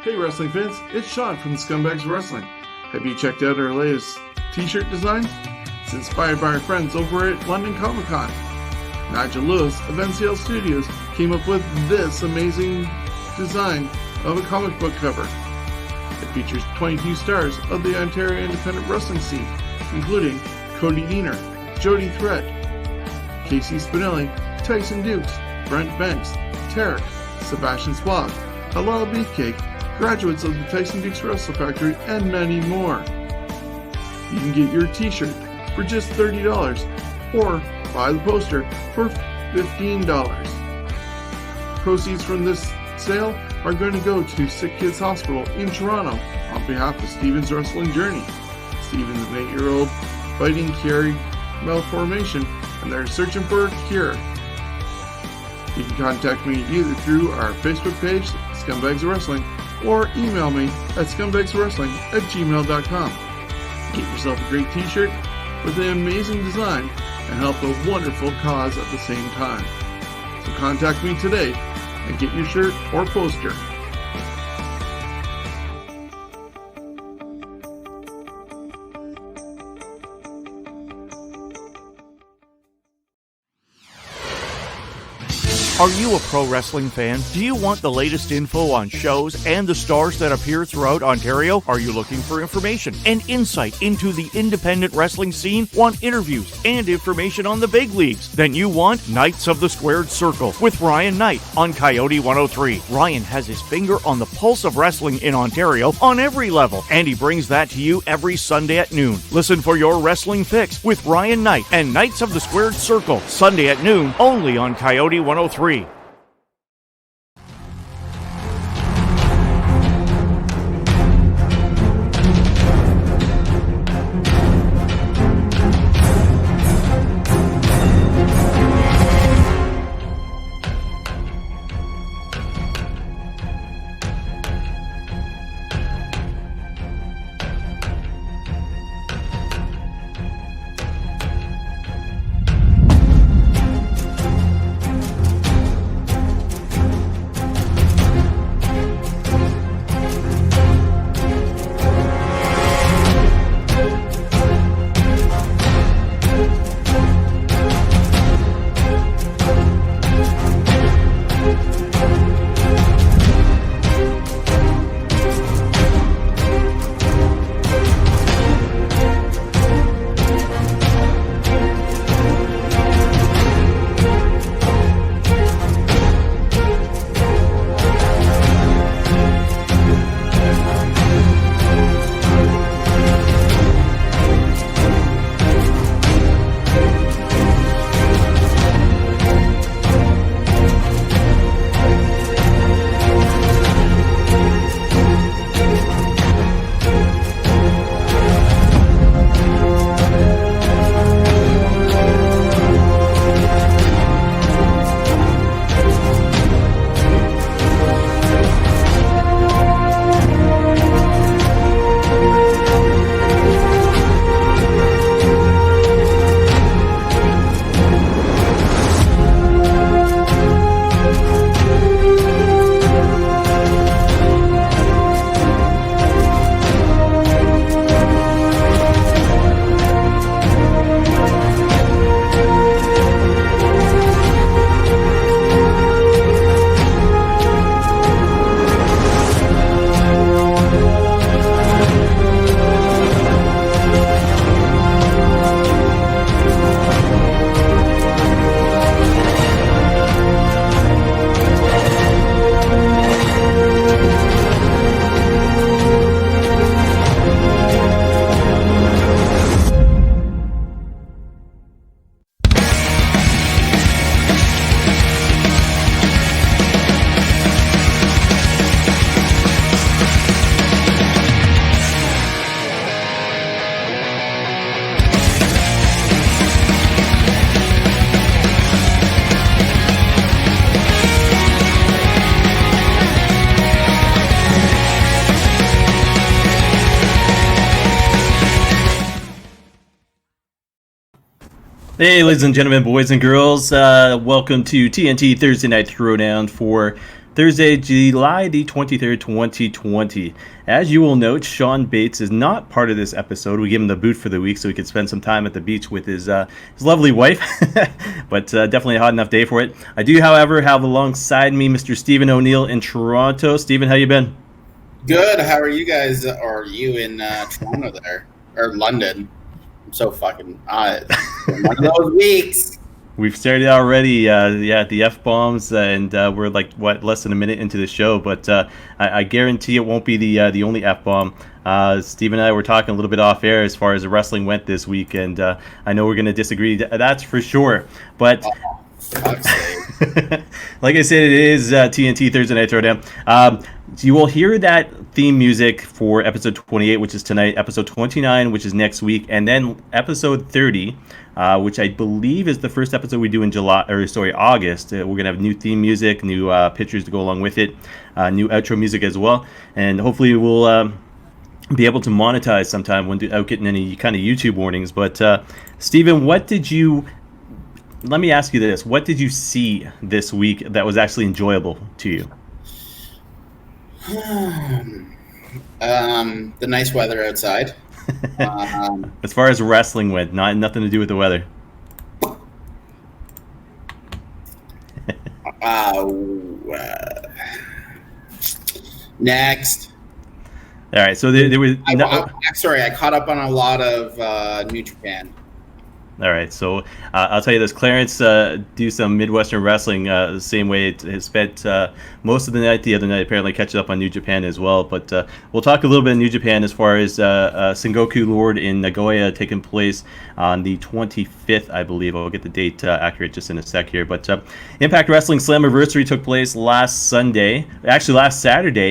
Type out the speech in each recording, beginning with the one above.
Hey wrestling fans, it's Sean from the Scumbags Wrestling. Have you checked out our latest t-shirt design? It's inspired by our friends over at London Comic Con. Nigel Lewis of NCL Studios came up with this amazing design of a comic book cover. It features 22 stars of the Ontario independent wrestling scene, including Cody Diener, Jody Threat, Casey Spinelli, Tyson Dukes, Brent Banks, Tarek, Sebastian Suave, Halal Beefcake, graduates of the Tyson Dukes Wrestle Factory, and many more. You can get your t-shirt for just $30 or buy the poster for $15. Proceeds from this sale are going to go to Sick Kids Hospital in Toronto on behalf of Steven's Wrestling Journey. Steven's an 8-year-old fighting Chiari malformation, and they're searching for a cure. You can contact me either through our Facebook page, Scumbags Wrestling, or email me at scumbagswrestling@gmail.com. Get yourself a great t-shirt with an amazing design and help a wonderful cause at the same time. So contact me today and get your shirt or poster. Are you a pro wrestling fan? Do you want the latest info on shows and the stars that appear throughout Ontario? Are you looking for information and insight into the independent wrestling scene? Want interviews and information on the big leagues? Then you want Knights of the Squared Circle with Ryan Knight on Coyote 103. Ryan has his finger on the pulse of wrestling in Ontario on every level, and he brings that to you every Sunday at noon. Listen for your wrestling fix with Ryan Knight and Knights of the Squared Circle, Sunday at noon, only on Coyote 103. Hey, ladies and gentlemen, boys and girls, welcome to TNT Thursday Night Throwdown for Thursday, July the 23rd, 2020. As you will note, Sean Bates is not part of this episode. We give him the boot for the week so he could spend some time at the beach with his lovely wife, but definitely a hot enough day for it. I do, however, have alongside me Mr. Stephen O'Neill in Toronto. Stephen, how you been? Good. How are you guys? Or are you in Toronto there? Or London? I'm so fucking... one of those weeks. We've started already, the F-bombs, and we're less than a minute into the show, but I guarantee it won't be the only F-bomb. Steve and I were talking a little bit off air as far as the wrestling went this week, and I know we're going to disagree, that's for sure, but... like I said, it is TNT Thursday Night Throwdown. You will hear that theme music for episode 28, which is tonight, episode 29, which is next week, and then episode 30, which I believe is the first episode we do in August. We're going to have new theme music, new pictures to go along with it, new outro music as well, and hopefully we'll be able to monetize sometime without getting any kind of YouTube warnings. But Stephen, let me ask you this. What did you see this week that was actually enjoyable to you? The nice weather outside. As far as wrestling went, nothing to do with the weather. Next. All right, so there was... I caught up on a lot of New Japan. All right, so I'll tell you this. Clarence do some Midwestern wrestling the same way. It has spent most of the night the other night, apparently catching up on New Japan as well. But we'll talk a little bit of New Japan as far as Sengoku Lord in Nagoya taking place on the 25th, I believe. I'll get the date accurate just in a sec here. But Impact Wrestling Slammiversary took place last Saturday,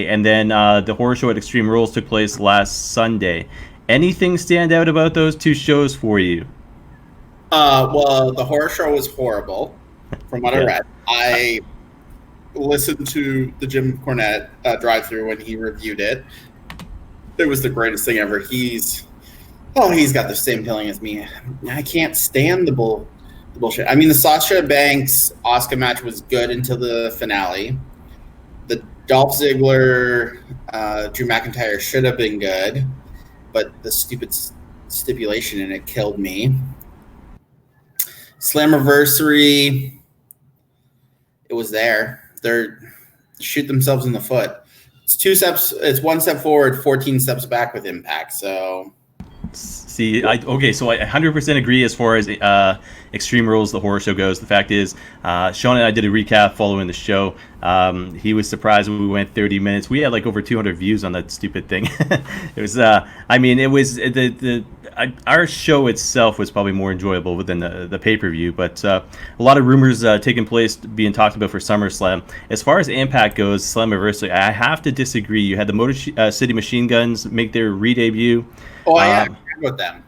and then the horror show at Extreme Rules took place last Sunday. Anything stand out about those two shows for you? Well, the horror show was horrible, from what I read. I listened to the Jim Cornette drive-through when he reviewed it. It was the greatest thing ever. He's got the same feeling as me. I can't stand the bullshit. I mean, the Sasha Banks Asuka match was good until the finale. The Dolph Ziggler Drew McIntyre should have been good, but the stupid stipulation in it killed me. Slammiversary, it was there. They're shoot themselves in the foot. It's one step forward, 14 steps back with Impact. So, so I 100% agree as far as Extreme Rules, the horror show goes. The fact is, Sean and I did a recap following the show. He was surprised when we went 30 minutes. We had over 200 views on that stupid thing. It was, it was our show itself was probably more enjoyable than the pay-per-view, but a lot of rumors taking place, being talked about for SummerSlam. As far as Impact goes, Slammiversary, I have to disagree. You had the Motor City Machine Guns make their re-debut. Oh, I agree with them.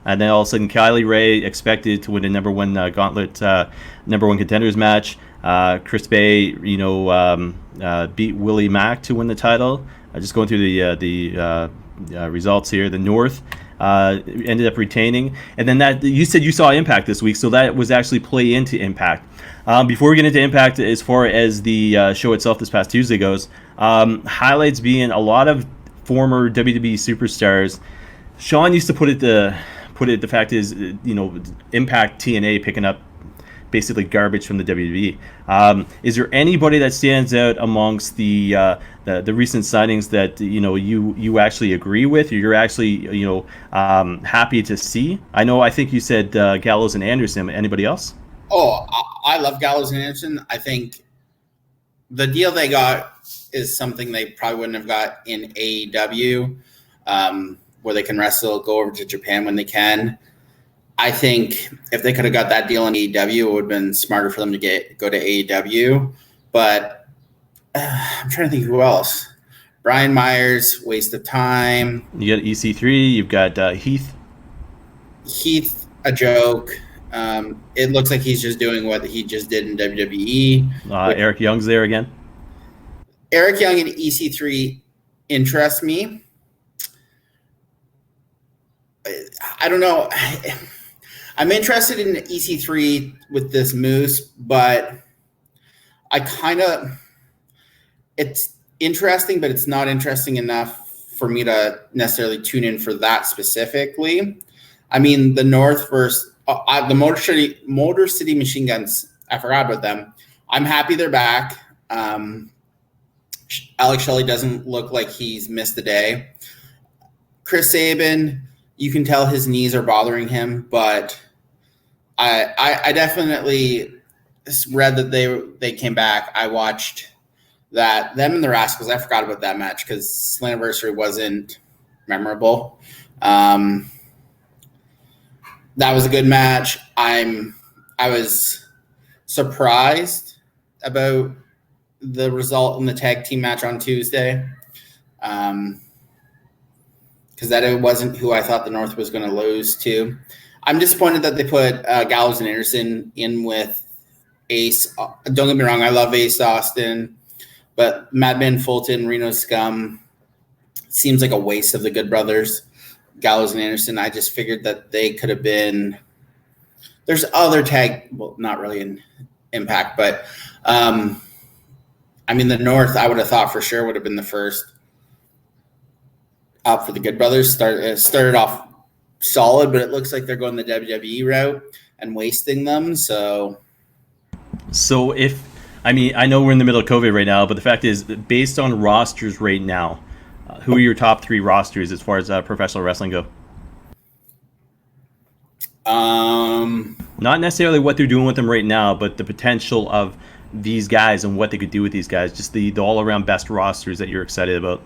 And then all of a sudden, Kylie Ray expected to win a number one gauntlet, number one contenders match. Chris Bay, beat Willie Mack to win the title. Just going through the results here. The North ended up retaining, and then that you said you saw Impact this week, so that was actually play into Impact. Before we get into Impact, as far as the show itself this past Tuesday goes, highlights being a lot of former WWE superstars. Sean used to put it the fact is, Impact TNA picking up basically garbage from the WWE. Is there anybody that stands out amongst the recent signings that you actually agree with, or you're actually happy to see? I think you said Gallows and Anderson. Anybody else? Oh, I love Gallows and Anderson. I think the deal they got is something they probably wouldn't have got in AEW. Where they can wrestle, go over to Japan when they can. I think if they could have got that deal in AEW, it would have been smarter for them to go to AEW. But I'm trying to think who else. Brian Myers, waste of time. You got EC3. You've got Heath. Heath, a joke. It looks like he's just doing what he just did in WWE. Eric Young's there again. Eric Young and EC3 interest me. I don't know. I'm interested in EC3 with this Moose, but I kind of it's interesting, but it's not interesting enough for me to necessarily tune in for that specifically. I mean, the North versus the Motor City Machine Guns, I forgot about them. I'm happy they're back. Alex Shelley doesn't look like he's missed a day. Chris Sabin, you can tell his knees are bothering him, but I definitely read that they came back. I watched that, them and the Rascals. I forgot about that match because Slammiversary wasn't memorable. That was a good match. I was surprised about the result in the tag team match on Tuesday, because that it wasn't who I thought the North was going to lose to. I'm disappointed that they put Gallows and Anderson in with Ace. Don't get me wrong, I love Ace Austin, but Madman Fulton, Reno Scum seems like a waste of the Good Brothers. Gallows and Anderson, I just figured that they could have been. There's other tag, well, not really in Impact, but I mean, the North, I would have thought for sure would have been the first up for the Good Brothers. Started off solid, but it looks like they're going the WWE route and wasting them. So if, I mean, I know we're in the middle of COVID right now, but the fact is, based on rosters right now, who are your top 3 rosters as far as professional wrestling go? Not necessarily what they're doing with them right now, but the potential of these guys and what they could do with these guys. Just the all-around best rosters that you're excited about.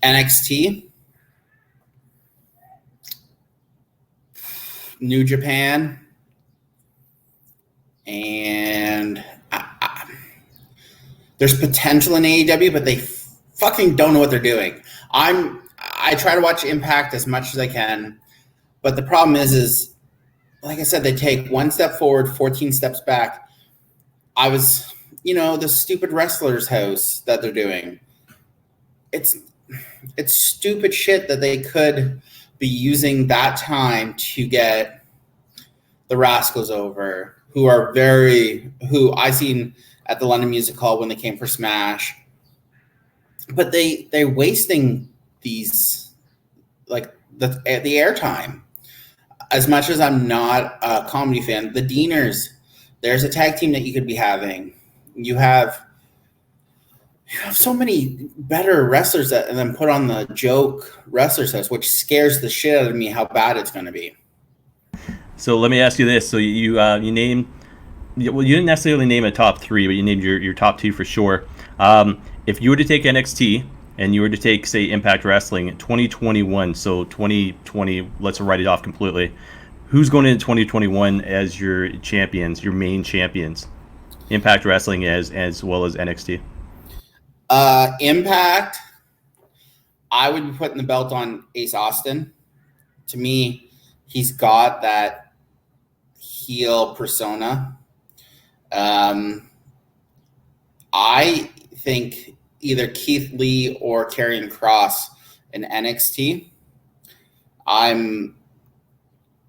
NXT, New Japan, and there's potential in AEW, but they fucking don't know what they're doing. I try to watch Impact as much as I can, but the problem is like I said, they take one step forward, 14 steps back. I was, the stupid wrestler's house that they're doing. It's stupid shit that they could be using that time to get the Rascals over, who I seen at the London Music Hall when they came for Smash. But they're wasting these, like the airtime. As much as I'm not a comedy fan, the Deaners, there's a tag team that you could be having. You have so many better wrestlers that then put on the joke wrestlers house, which scares the shit out of me how bad it's going to be. So let me ask you this: so you named, well, you didn't necessarily name a top 3, but you named your top 2 for sure. If you were to take NXT and you were to take, say, Impact Wrestling in 2021, so 2020, let's write it off completely. Who's going into 2021 as your champions, your main champions? Impact Wrestling as well as NXT. Impact, I would be putting the belt on Ace Austin. To me, he's got that heel persona. I think either Keith Lee or Karrion Kross in NXT. I'm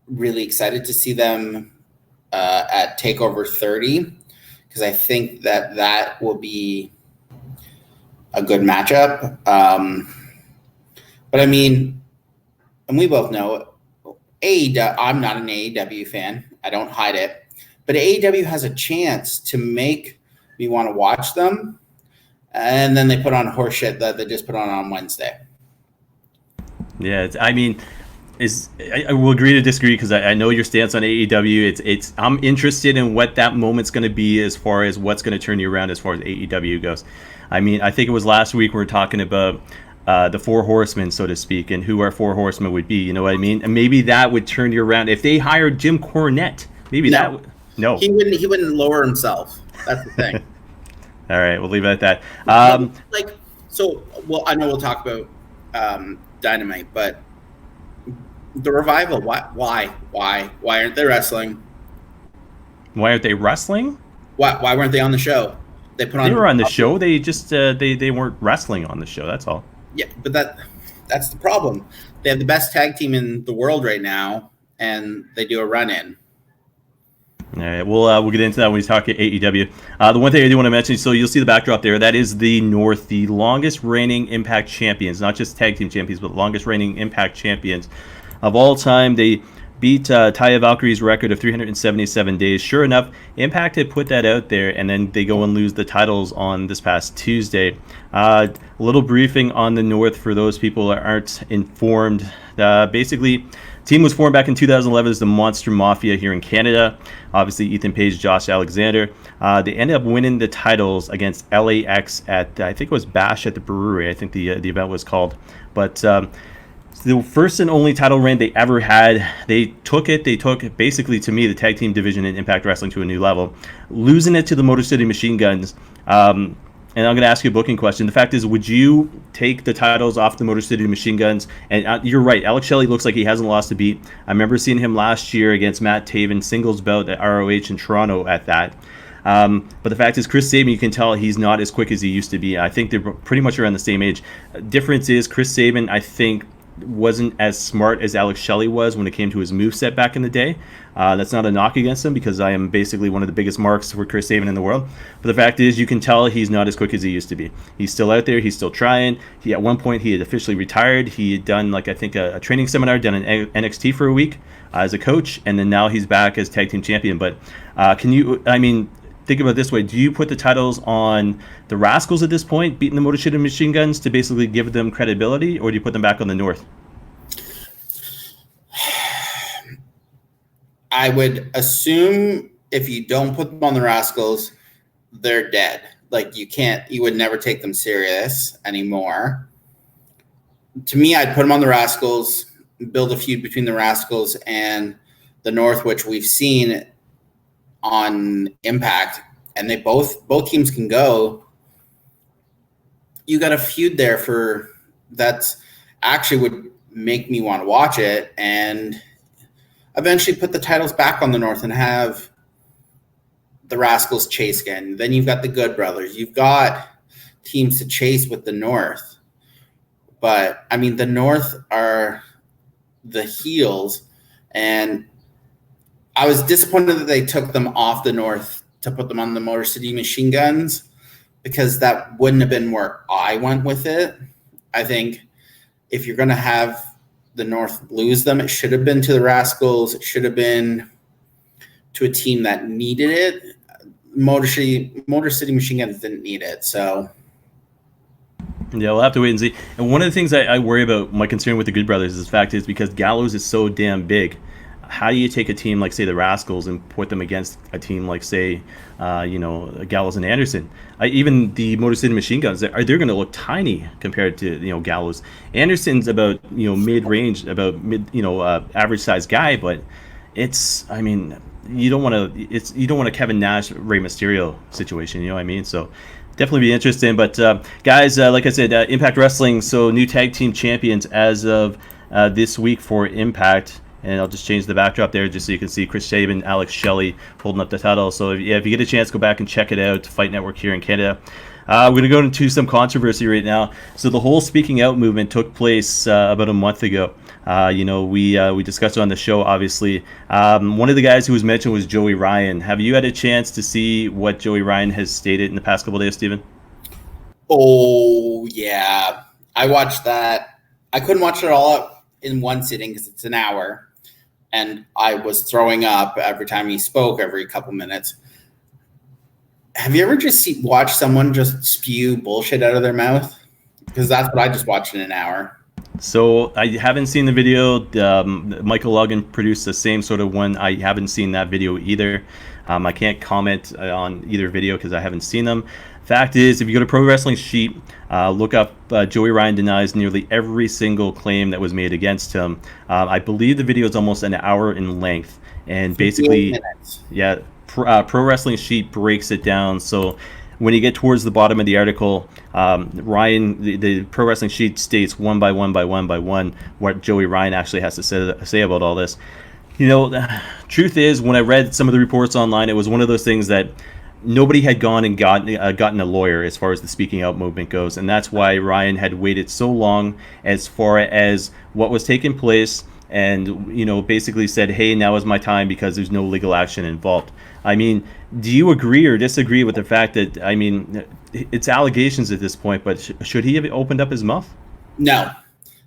really excited to see them at TakeOver 30, because I think that will be a good matchup. But I mean, and we both know, AEW, I'm not an AEW fan. I don't hide it. But AEW has a chance to make me want to watch them. And then they put on horseshit that they just put on Wednesday. Yeah, I will agree to disagree, because I know your stance on AEW. I'm interested in what that moment's going to be as far as what's going to turn you around as far as AEW goes. I mean, I think it was last week we were talking about the 4 horsemen, so to speak, and who our 4 horsemen would be. You know what I mean? And maybe that would turn you around if they hired Jim Cornette. Maybe that would. No, he wouldn't lower himself. That's the thing. All right, we'll leave it at that. I know we'll talk about Dynamite, but the Revival, why aren't they wrestling? Why aren't they wrestling? Why weren't they on the show? They were on the show. They just they weren't wrestling on the show. That's all. Yeah, but that's the problem. They have the best tag team in the world right now, and they do a run-in. All right, we'll get into that when we talk AEW. The one thing I do want to mention, so you'll see the backdrop there, that is the North, the longest reigning Impact champions, not just tag team champions, but longest reigning Impact champions of all time. They beat Taya Valkyrie's record of 377 days. Sure enough, Impact had put that out there, and then they go and lose the titles on this past Tuesday. A little briefing on the North for those people that aren't informed. Basically, team was formed back in 2011 as the Monster Mafia here in Canada. Obviously, Ethan Page, Josh Alexander. They ended up winning the titles against LAX at, I think it was Bash at the Brewery. I think the event was called. But the first and only title reign they ever had. They took basically, to me, the tag team division in Impact Wrestling to a new level, losing it to the Motor City Machine Guns. And I'm going to ask you a booking question. The fact is, would you take the titles off the Motor City Machine Guns? And you're right, Alex Shelley looks like he hasn't lost a beat. I remember seeing him last year against Matt Taven, singles bout at ROH in Toronto at that. But the fact is, Chris Sabin, you can tell he's not as quick as he used to be. I think they're pretty much around the same age. Difference is, Chris Sabin, I think, wasn't as smart as Alex Shelley was when it came to his moveset back in the day. That's not a knock against him, because I am basically one of the biggest marks for Chris Sabin in the world. But the fact is, you can tell he's not as quick as he used to be. He's still out there. He's still trying. At one point, he had officially retired. He had done, I think, a training seminar, done an NXT for a week as a coach, and then now he's back as tag team champion. But think about it this way. Do you put the titles on the Rascals at this point, beating the Motor City Machine Guns, to basically give them credibility, or do you put them back on the North? I would assume if you don't put them on the Rascals, they're dead. You would never take them serious anymore. To me, I'd put them on the Rascals, build a feud between the Rascals and the North, which we've seen on Impact, and they both teams can go. You got a feud there for that's actually would make me want to watch it, and eventually put the titles back on the North and have the Rascals chase again. Then you've got the Good Brothers. You've got teams to chase with the North. But I mean, the North are the heels, and I was disappointed that they took them off the North to put them on the Motor City Machine Guns, because that wouldn't have been where I went with it. I think if you're going to have the North lose them, it should have been to the Rascals. It should have been to a team that needed it. Motor City Machine Guns didn't need it, so... Yeah, we'll have to wait and see. And one of the things I worry about, my concern with the Good Brothers, is the fact is, because Gallows is so damn big, how do you take a team like, say, the Rascals and put them against a team like, say, Gallows and Anderson? Even the Motor City Machine Guns, they're going to look tiny compared to, Gallows. Anderson's about, mid-range, about average size guy, but it's, you don't want a Kevin Nash, Rey Mysterio situation, you know what I mean? So definitely be interesting. But guys, like I said, Impact Wrestling, so new tag team champions as of this week for Impact. And I'll just change the backdrop there just so you can see Chris Sabin, Alex Shelley holding up the title. So if you get a chance, go back and check it out. Fight Network here in Canada. We're going to go into some controversy right now. So the whole speaking out movement took place about a month ago. We discussed it on the show, obviously. One of the guys who was mentioned was Joey Ryan. Have you had a chance to see what Joey Ryan has stated in the past couple of days, Steven? Oh, yeah. I watched that. I couldn't watch it all in one sitting because it's an hour. And I was throwing up every time he spoke, every couple minutes. Have you ever just watched someone just spew bullshit out of their mouth? Because that's what I just watched in an hour. So I haven't seen the video. Michael Logan produced the same sort of one. I haven't seen that video either. I can't comment on either video because I haven't seen them. Fact is, if you go to Pro Wrestling Sheet, look up Joey Ryan denies nearly every single claim that was made against him. I believe the video is almost an hour in length. And basically, Pro Wrestling Sheet breaks it down. So when you get towards the bottom of the article, Ryan, the Pro Wrestling Sheet states one by one what Joey Ryan actually has to say about all this. The truth is, when I read some of the reports online, it was one of those things that nobody had gone and gotten a lawyer as far as the speaking out movement goes, and that's why Ryan had waited so long as far as what was taking place and basically said, hey, now is my time because there's no legal action involved. I mean, do you agree or disagree with the fact that, I mean, it's allegations at this point, but should he have opened up his mouth? No.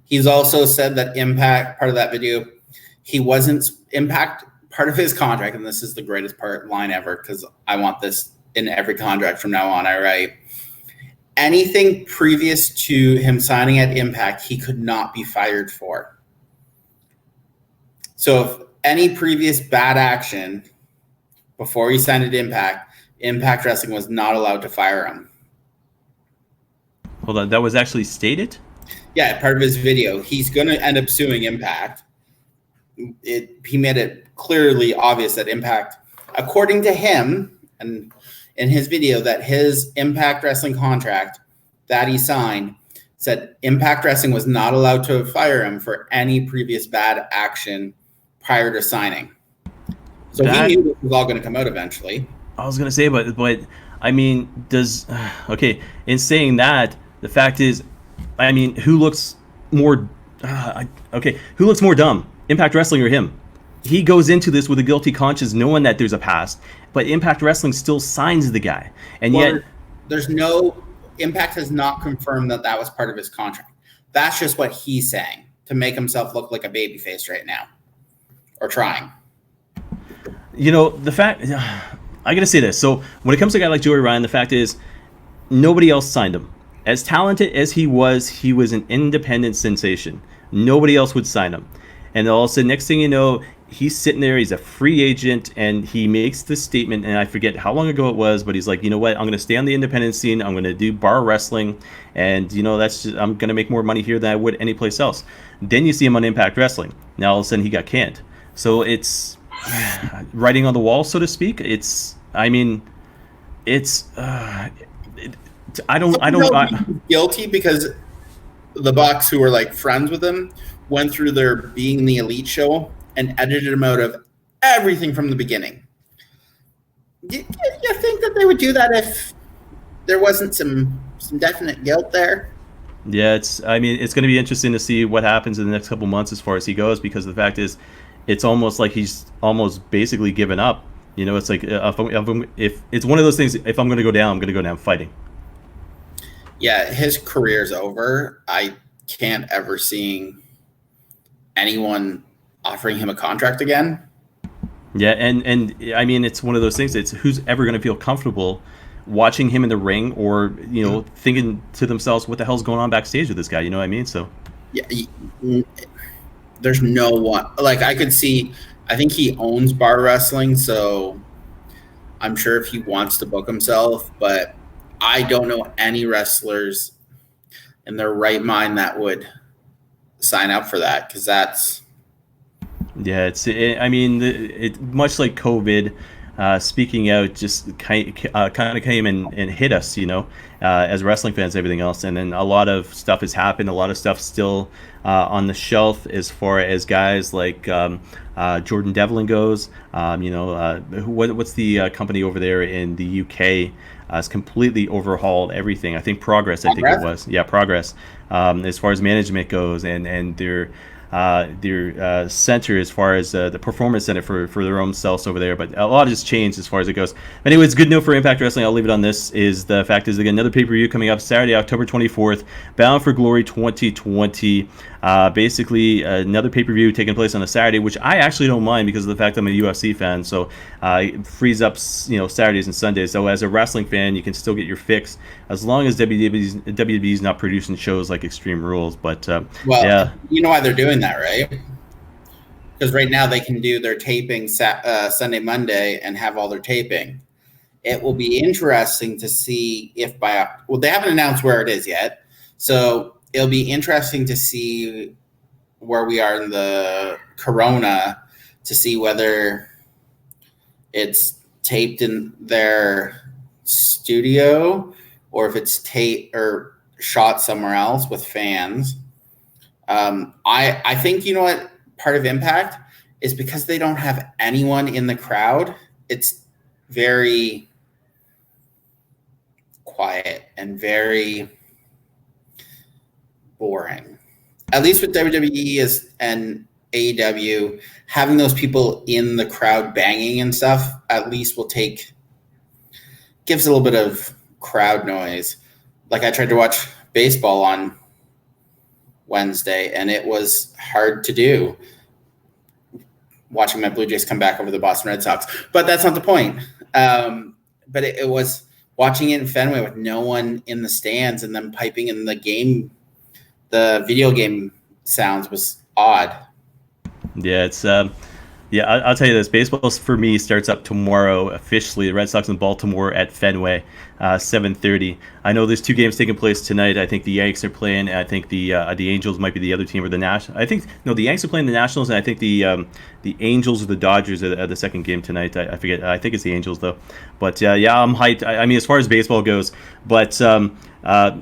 He's also said that Impact, part of that video, he wasn't Impact, part of his contract, and this is the greatest line ever, because I want this in every contract from now on, I write, anything previous to him signing at Impact, he could not be fired for. So if any previous bad action before he signed at Impact Wrestling was not allowed to fire him. Hold on, that was actually stated? Yeah, part of his video. He's going to end up suing Impact. He made it clearly obvious that Impact, according to him, and in his video, that his Impact Wrestling contract that he signed said Impact Wrestling was not allowed to fire him for any previous bad action prior to signing. So he knew this was all going to come out eventually. I was going to say, but I mean, in saying that, the fact is, I mean, who looks more dumb, Impact Wrestling or him? He goes into this with a guilty conscience, knowing that there's a past, but Impact Wrestling still signs the guy, and yet there's no Impact has not confirmed that was part of his contract. That's just what he's saying to make himself look like a babyface right now, or trying. The fact, I gotta say this. So when it comes to a guy like Joey Ryan, the fact is, nobody else signed him. As talented as he was an independent sensation. Nobody else would sign him. And all of a sudden, next thing you know, he's sitting there, he's a free agent, and he makes this statement, and I forget how long ago it was, but he's like, you know what, I'm going to stay on the independent scene, I'm going to do bar wrestling, and that's just, I'm going to make more money here than I would anyplace else. Then you see him on Impact Wrestling. Now all of a sudden he got canned. So it's writing on the wall, so to speak. I don't guilty because the Bucks, who were like friends with him, went through their Being the Elite show and edited him out of everything from the beginning. Do you think that they would do that if there wasn't some definite guilt there? Yeah, it's going to be interesting to see what happens in the next couple months as far as he goes, because the fact is, it's almost like he's almost basically given up. It's like if it's one of those things, if I'm going to go down, I'm going to go down fighting. Yeah, his career's over. I can't ever see anyone offering him a contract again. Yeah, and I mean, it's one of those things. It's who's ever going to feel comfortable watching him in the ring, or thinking to themselves, what the hell's going on backstage with this guy? You know what I mean? So yeah, there's no one. Like, I could see, I think he owns bar wrestling, so I'm sure if he wants to book himself, but I don't know any wrestlers in their right mind that would sign up for that, because that's... Yeah, I mean, it much like COVID, speaking out just kind of came and hit us, as wrestling fans, everything else. And then a lot of stuff has happened. A lot of stuff still on the shelf as far as guys like Jordan Devlin goes. What's the company over there in the UK? It's completely overhauled everything. I think Progress. I think it was. Yeah, Progress. As far as management goes, and their center as far as the performance center for their own selves over there, but a lot has changed as far as it goes. But anyways, good note for Impact Wrestling. I'll leave it on this. Is the fact is, again, another pay-per-view coming up Saturday, October 24th, Bound for Glory 2020. Basically another pay-per-view taking place on a Saturday, which I actually don't mind because of the fact I'm a UFC fan, so it frees up Saturdays and Sundays. So as a wrestling fan, you can still get your fix as long as WWE's not producing shows like Extreme Rules. But yeah, you know why they're doing that, right? Because right now they can do their taping Sunday, Monday, and have all their taping. It will be interesting to see if they haven't announced where it is yet, so it'll be interesting to see where we are in the Corona, to see whether it's taped in their studio or if it's taped or shot somewhere else with fans. I think, what part of Impact is, because they don't have anyone in the crowd, it's very quiet and very boring. At least with WWE and AEW, having those people in the crowd banging and stuff at least gives a little bit of crowd noise. Like I tried to watch baseball on Wednesday, and it was hard to do watching my Blue Jays come back over the Boston Red Sox. But that's not the point. But it was watching it in Fenway with no one in the stands and then piping in the video game sounds was odd. Yeah, it's I'll tell you this. Baseball for me starts up tomorrow officially. The Red Sox in Baltimore at Fenway, 7:30. I know there's 2 games taking place tonight. I think the Yanks are playing. And I think the Angels might be the other team, or the the Yanks are playing the Nationals, and I think the Angels or the Dodgers are the second game tonight. I forget. I think it's the Angels though. But I'm hyped. I mean, as far as baseball goes, but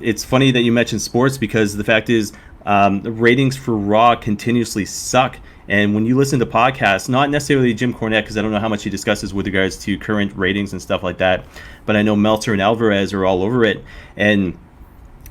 it's funny that you mentioned sports, because the fact is the ratings for Raw continuously suck. And when you listen to podcasts, not necessarily Jim Cornette, because I don't know how much he discusses with regards to current ratings and stuff like that, but I know Meltzer and Alvarez are all over it. And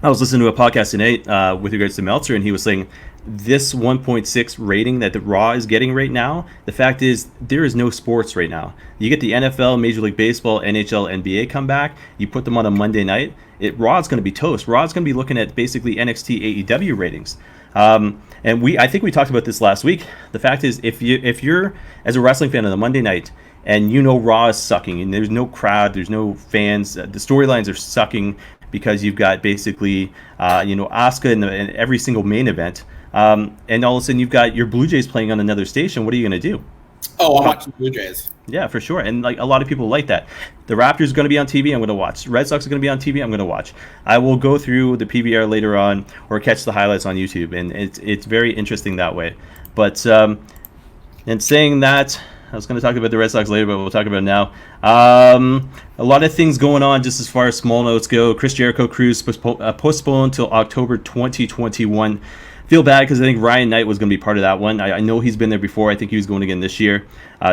I was listening to a podcast tonight with regards to Meltzer, and he was saying this 1.6 rating that the Raw is getting right now, the fact is there is no sports right now. You get the NFL, Major League Baseball, NHL, NBA come back, you put them on a Monday night, Raw's going to be toast. Raw's going to be looking at basically NXT AEW ratings. And I think we talked about this last week. The fact is, if you're as a wrestling fan on a Monday night and you know Raw is sucking and there's no crowd, there's no fans, the storylines are sucking because you've got basically Asuka in every single main event, and all of a sudden you've got your Blue Jays playing on another station. What are you going to do? Oh, I'm watching Blue Jays. Yeah, for sure. And like a lot of people like that. The Raptors are going to be on TV, I'm going to watch. Red Sox are going to be on TV, I'm going to watch. I will go through the PBR later on or catch the highlights on YouTube, and it's very interesting that way. But and saying that, I was going to talk about the Red Sox later, but we'll talk about it now. A lot of things going on just as far as small notes go. Chris Jericho cruise postponed till October 2021. Feel bad because I think Ryan Knight was going to be part of that one. I know he's been there before. I think he was going again this year.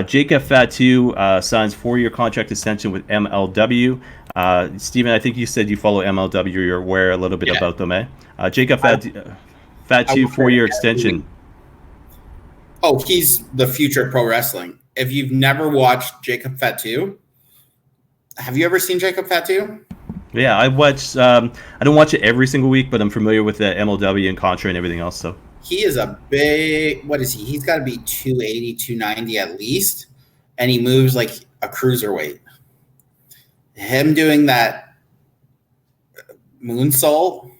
Jacob Fatu signs 4-year contract extension with MLW. Steven, I think you said you follow MLW. You're aware a little bit about them, eh? Jacob Fatu, 4-year extension. Oh, he's the future of pro wrestling. If you've never watched Jacob Fatu, have you ever seen Jacob Fatu? Yeah, I watch. I don't watch it every single week, but I'm familiar with the MLW and Contra and everything else. So he is a big. What is he? He's got to be 280, 290 at least, and he moves like a cruiserweight. Him doing that moonsault,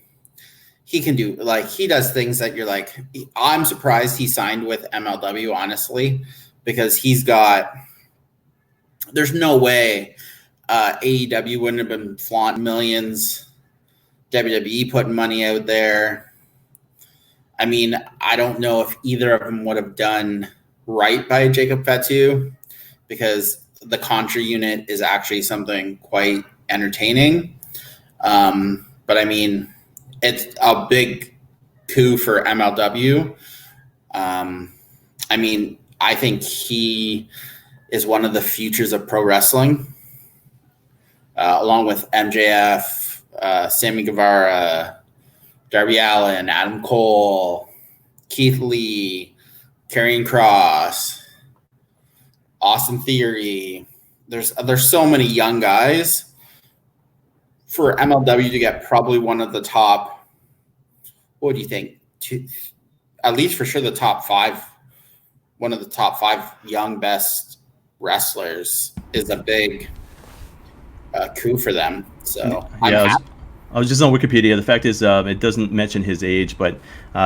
he can do. Like he does things that you're like. I'm surprised he signed with MLW, honestly, because he's got. There's no way. AEW wouldn't have been flaunting millions. WWE putting money out there. I mean, I don't know if either of them would have done right by Jacob Fatu, because the Contra unit is actually something quite entertaining. But I mean, it's a big coup for MLW. I mean, I think he is one of the futures of pro wrestling. Along with MJF, Sammy Guevara, Darby Allin, Adam Cole, Keith Lee, Karrion Kross, Austin Theory. There's so many young guys for MLW to get probably one of the top. What do you think? At least for sure the top 5. One of the top 5 young best wrestlers is a big coup for them. So yeah, I was just on Wikipedia. The fact is, it doesn't mention his age, but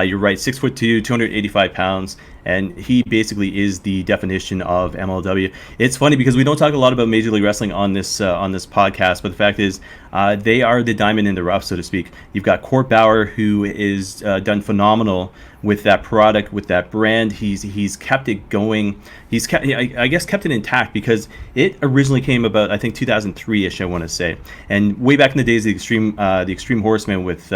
you're right. 6'2", 285 pounds, and he basically is the definition of MLW. It's funny because we don't talk a lot about Major League Wrestling on this podcast, but the fact is, they are the diamond in the rough, so to speak. You've got Court Bauer, who is done phenomenal with that product, with that brand. He's kept it going. He's kept it intact, because it originally came about, I think, 2003-ish, I want to say. And way back in the days of the Extreme Horsemen with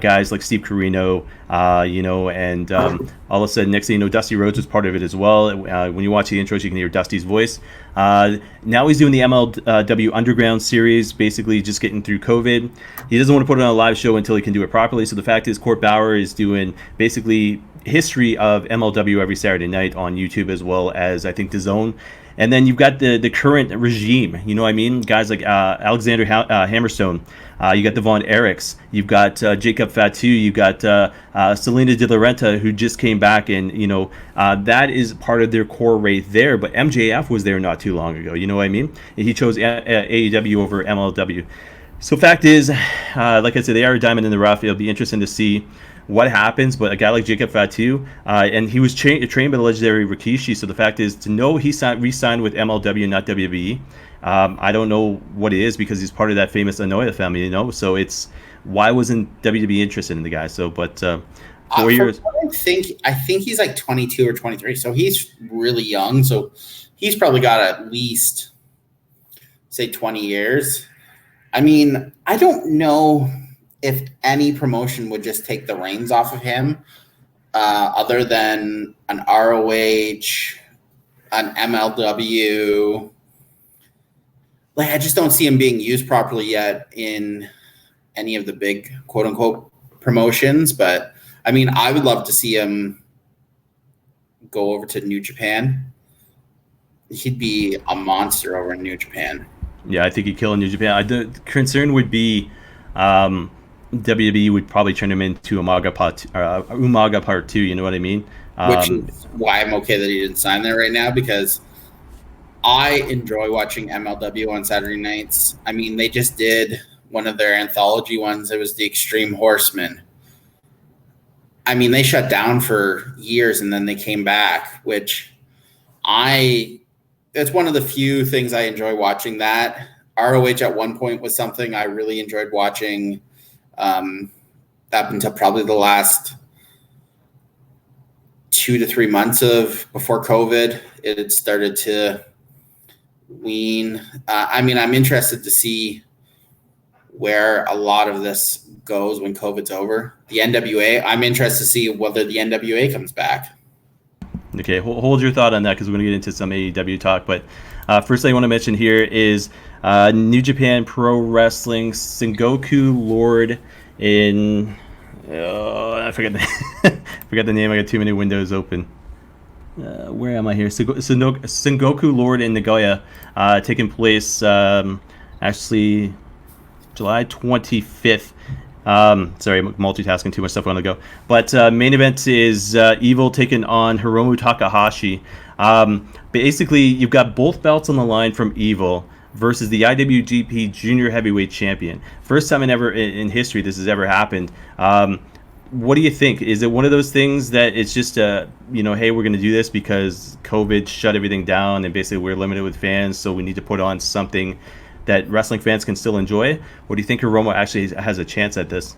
guys like Steve Corino, and all of a sudden, next thing you know, Dusty Rhodes was part of it as well. When you watch the intros, you can hear Dusty's voice. Now he's doing the MLW Underground series, basically just getting through COVID. He doesn't want to put it on a live show until he can do it properly. So the fact is, Court Bauer is doing basically history of MLW every Saturday night on YouTube, as well as I think DAZN. And then you've got the current regime, you know what I mean? Guys like Alexander Hammerstone, you got the Von Erichs, you've got Jacob Fatu, you've got Selena De La Renta, who just came back, and that is part of their core right there. But MJF was there not too long ago, you know what I mean? And he chose AEW over MLW. So fact is, like I said, they are a diamond in the rough. It'll be interesting to see what happens, but a guy like Jacob Fatu, and he was trained by the legendary Rikishi, so the fact is, to know he re-signed with MLW, not WWE, I don't know what it is, because he's part of that famous Nagoya family, so it's, why wasn't WWE interested in the guy? So, but 4 years. I think he's like 22 or 23, so he's really young, so he's probably got at least, say, 20 years. I mean, I don't know if any promotion would just take the reins off of him, other than an ROH, an MLW. Like, I just don't see him being used properly yet in any of the big quote unquote promotions. But I mean, I would love to see him go over to New Japan. He'd be a monster over in New Japan. Yeah, I think he'd kill in New Japan. The concern would be, WWE would probably turn him into Umaga Part 2, you know what I mean? Which is why I'm okay that he didn't sign there right now, because I enjoy watching MLW on Saturday nights. I mean, they just did one of their anthology ones. It was the Extreme Horsemen. I mean, they shut down for years and then they came back, which it's one of the few things I enjoy watching. That ROH at one point was something I really enjoyed watching. Up until probably the last 2 to 3 months before COVID, it had started to wean. I mean, I'm interested to see where a lot of this goes when COVID's over. The NWA, I'm interested to see whether the NWA comes back. Okay, hold your thought on that, because we're going to get into some AEW talk. But first thing I want to mention here is New Japan Pro Wrestling Sengoku Lord in I forget the name. I got too many windows open. Where am I here? Sengoku Lord in Nagoya, taking place actually July 25th. Sorry, I'm multitasking, too much stuff on the go. But main event is Evil taking on Hiromu Takahashi. Basically, you've got both belts on the line from Evil versus the IWGP Junior Heavyweight Champion. First time in history this has ever happened. What do you think? Is it one of those things that it's just hey, we're going to do this because COVID shut everything down and basically we're limited with fans, so we need to put on something that wrestling fans can still enjoy? Or do you think Hiromu actually has a chance at this?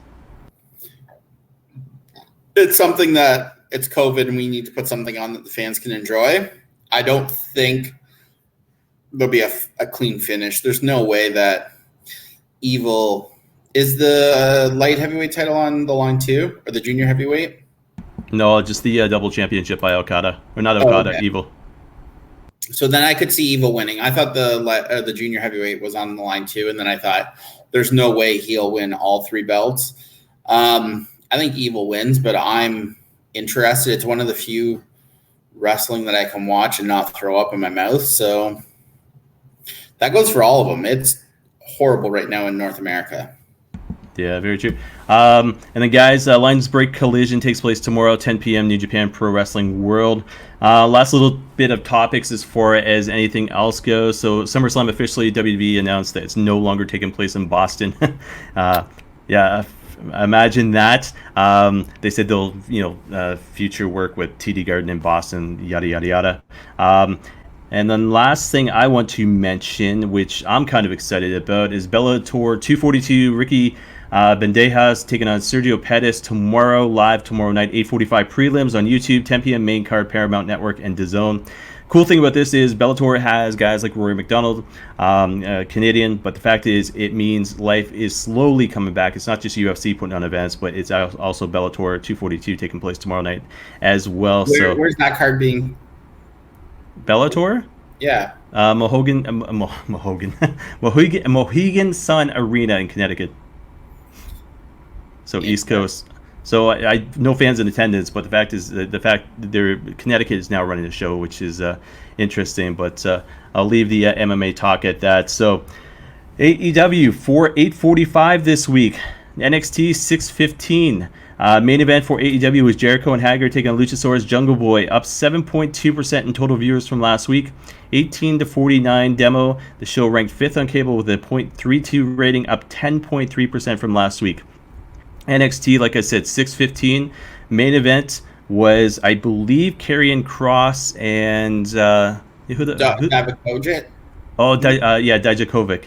It's something that it's COVID and we need to put something on that the fans can enjoy. I don't think there'll be a clean finish. There's no way that Evil is the light heavyweight title on the line too, or the junior heavyweight. No, just the double championship by Okada, or not Okada, okay. Evil. So then I could see Evil winning. I thought the junior heavyweight was on the line too, and then I thought there's no way he'll win all three belts. I think Evil wins, but I'm interested. It's one of the few wrestling that I can watch and not throw up in my mouth. So that goes for all of them. It's horrible right now in North America. Yeah, very true. And then, guys, Lions Break Collision takes place tomorrow, 10 p.m., New Japan Pro Wrestling World. Last little bit of topics as far as anything else goes. So, SummerSlam officially, WWE announced that it's no longer taking place in Boston. Imagine that. They said they'll, future work with TD Garden in Boston, yada, yada, yada. And then last thing I want to mention, which I'm kind of excited about, is Bellator 242, Ricky Bandejas taking on Sergio Pettis tomorrow, live tomorrow night, 8:45 prelims on YouTube, 10 p.m. main card, Paramount Network, and DAZN. cool thing about this is Bellator has guys like Rory McDonald, Canadian, but the fact is it means life is slowly coming back. It's not just UFC putting on events, but it's also Bellator 242 taking place tomorrow night as well. Where's that card being? Bellator? Yeah. Mohegan Sun Arena in Connecticut. So East Coast. So I no fans in attendance, but the fact is Connecticut is now running the show, which is interesting. But I'll leave the MMA talk at that. So AEW for 8:45 this week. NXT 6:15. Main event for AEW was Jericho and Hager taking on Luchasaurus Jungle Boy, up 7.2% in total viewers from last week. 18-49 demo. The show ranked 5th on cable with a .32 rating, up 10.3% from last week. NXT, like I said, 6:15. Main event was, I believe, Karrion Kross and Dijakovic. Dijakovic.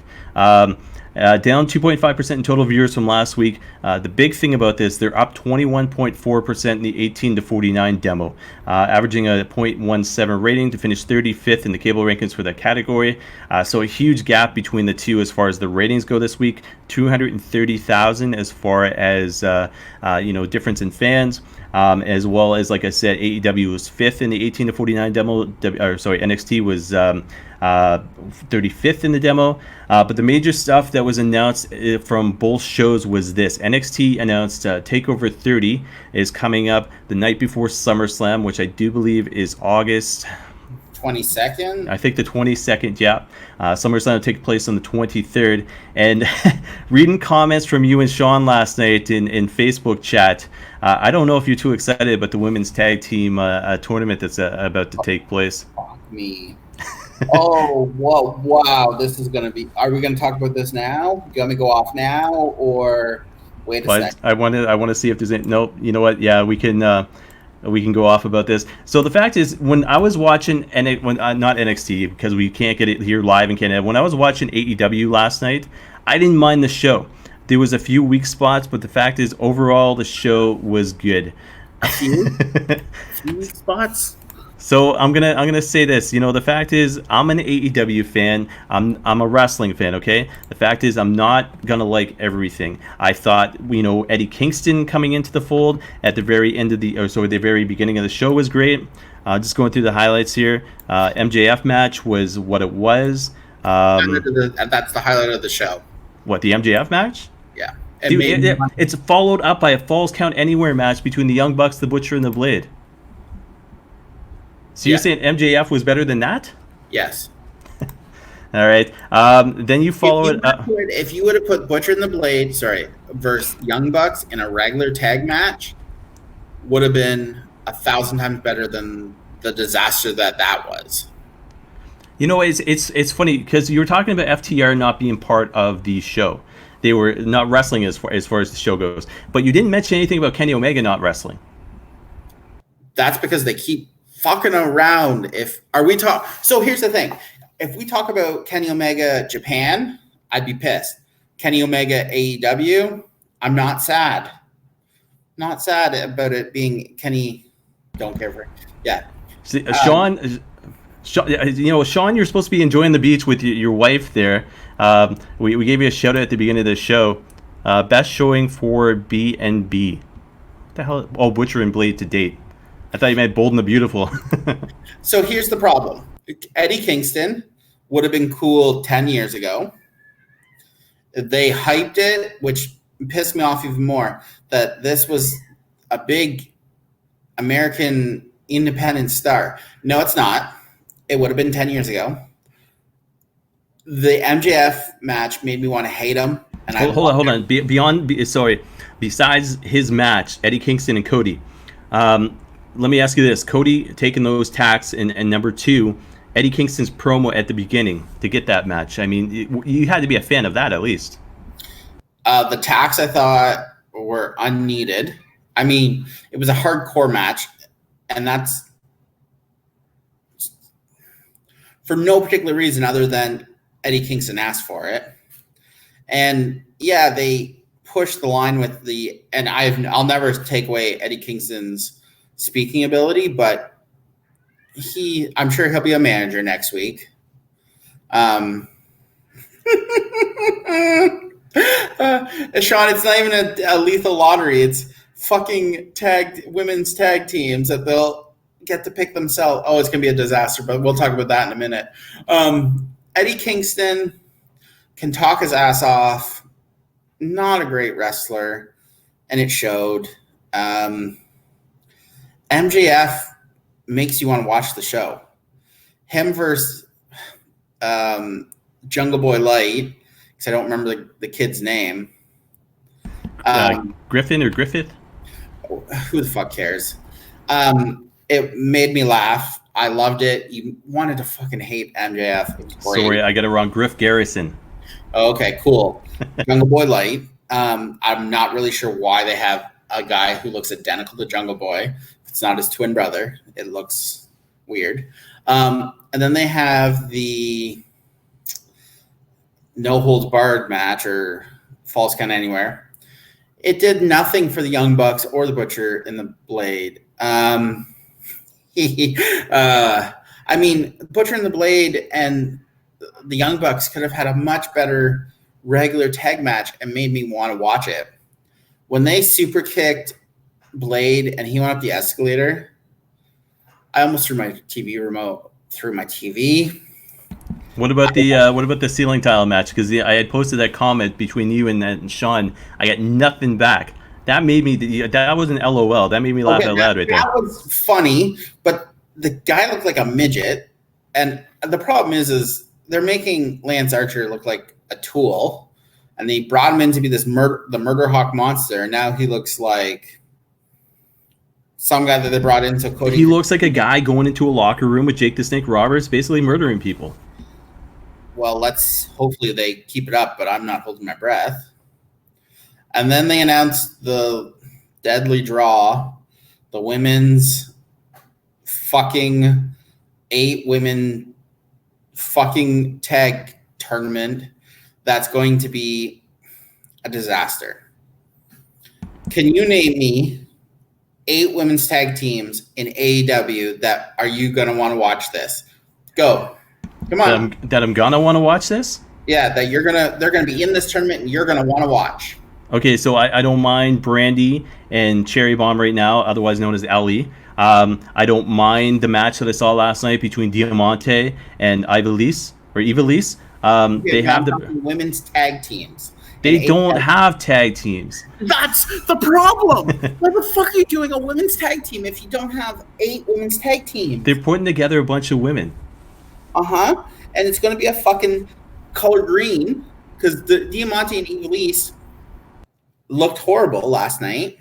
Down 2.5% in total viewers from last week. The big thing about this, they're up 21.4% in the 18-49 demo, averaging a .17 rating to finish 35th in the cable rankings for that category. So a huge gap between the two as far as the ratings go this week. 230,000 as far as difference in fans. As well as, like I said, AEW was 5th in the 18-49 demo. NXT was 35th in the demo. But the major stuff that was announced from both shows was this. NXT announced TakeOver 30 is coming up the night before SummerSlam, which I do believe is August 22nd? I think the 22nd, yeah. SummerSlam will take place on the 23rd. And reading comments from you and Sean last night in Facebook chat, I don't know if you're too excited about the women's tag team tournament that's about to take place. Fuck me. Oh, whoa, wow. This is going to be... Are we going to talk about this now? You want me to go off now? Or wait a second? I want to see if there's any... Nope. You know what? Yeah, we can go off about this. So the fact is, when I was watching, not NXT, because we can't get it here live in Canada, when I was watching AEW last night, I didn't mind the show. There was a few weak spots, but the fact is, overall, the show was good. A few weak spots? So I'm gonna say this. The fact is, I'm an AEW fan. I'm a wrestling fan. Okay. The fact is, I'm not gonna like everything. I thought, Eddie Kingston coming into the fold at the very end of the very beginning of the show was great. Just going through the highlights here. MJF match was what it was. That's the highlight of the show. What, the MJF match? Yeah. It's followed up by a Falls Count Anywhere match between the Young Bucks, the Butcher, and the Blade. So you're saying MJF was better than that? Yes. All right. Then you follow it up. If you would have put Butcher and the Blade, versus Young Bucks in a regular tag match, would have been 1,000 times better than the disaster that was. It's funny because you were talking about FTR not being part of the show. They were not wrestling as far as the show goes. But you didn't mention anything about Kenny Omega not wrestling. That's because they keep fucking around. So here's the thing. If we talk about Kenny Omega Japan, I'd be pissed. Kenny Omega AEW, I'm not sad. Not sad about it being Kenny. Don't care for it. Yeah. See, Sean, you're supposed to be enjoying the beach with your wife there. We gave you a shout out at the beginning of the show. Best showing for B&B. What the hell? Oh, Butcher and Blade to date. I thought you meant Bold and the Beautiful. So here's the problem. Eddie Kingston would have been cool 10 years ago. They hyped it, which pissed me off even more, that this was a big American independent star. No, it's not. It would have been 10 years ago. The MJF match made me want to hate him. And hold on. Besides his match, Eddie Kingston and Cody, let me ask you this. Cody taking those tacks, and number two, Eddie Kingston's promo at the beginning to get that match. I mean, you had to be a fan of that at least. The tacks I thought were unneeded. I mean, it was a hardcore match, and that's for no particular reason other than Eddie Kingston asked for it. And yeah, they pushed the line with and I'll never take away Eddie Kingston's speaking ability, but I'm sure he'll be a manager next week. Sean, it's not even a lethal lottery. It's fucking women's tag teams that they'll get to pick themselves. Oh, it's going to be a disaster, but we'll talk about that in a minute. Eddie Kingston can talk his ass off. Not a great wrestler, and it showed. MJF makes you want to watch the show. Him versus Jungle Boy Light, because I don't remember the kid's name. Griffin or Griffith? Who the fuck cares? It made me laugh. I loved it. You wanted to fucking hate MJF. It was great. Sorry, I got it wrong. Griff Garrison. Okay, cool. Jungle Boy Light. I'm not really sure why they have a guy who looks identical to Jungle Boy. It's not his twin brother. It looks weird. And then they have the No Holds Barred match or Falls Count Anywhere. It did nothing for the Young Bucks or the Butcher in the Blade. I mean, Butcher and the Blade and the Young Bucks could have had a much better regular tag match and made me want to watch it. When they super kicked Blade and he went up the escalator, I almost threw my TV remote through my TV. What about the ceiling tile match? Because I had posted that comment between you and Sean. I got nothing back. That made me. That was an LOL. That made me laugh out loud right there. That was funny, but the guy looked like a midget, and the problem is they're making Lance Archer look like a tool, and they brought him in to be the Murder Hawk monster, and now he looks like some guy that they brought in. So Cody. He looks like a guy going into a locker room with Jake the Snake Roberts, basically murdering people. Well, hopefully they keep it up, but I'm not holding my breath. And then they announced the deadly draw, the women's fucking 8 women fucking tag tournament that's going to be a disaster. Can you name me 8 women's tag teams in AEW that are you going to want to watch this? Go. Come on. That I'm gonna want to watch this? Yeah, that they're gonna be in this tournament and you're gonna want to watch. Okay, so I don't mind Brandy and Cherry Bomb right now, otherwise known as Ellie. I don't mind the match that I saw last night between Diamante and Ivelisse. They have the women's tag teams. They don't have tag teams. That's the problem. Why the fuck are you doing a women's tag team if you don't have 8 women's tag teams? They're putting together a bunch of women. And it's going to be a fucking color green because the Diamante and Ivelisse looked horrible last night.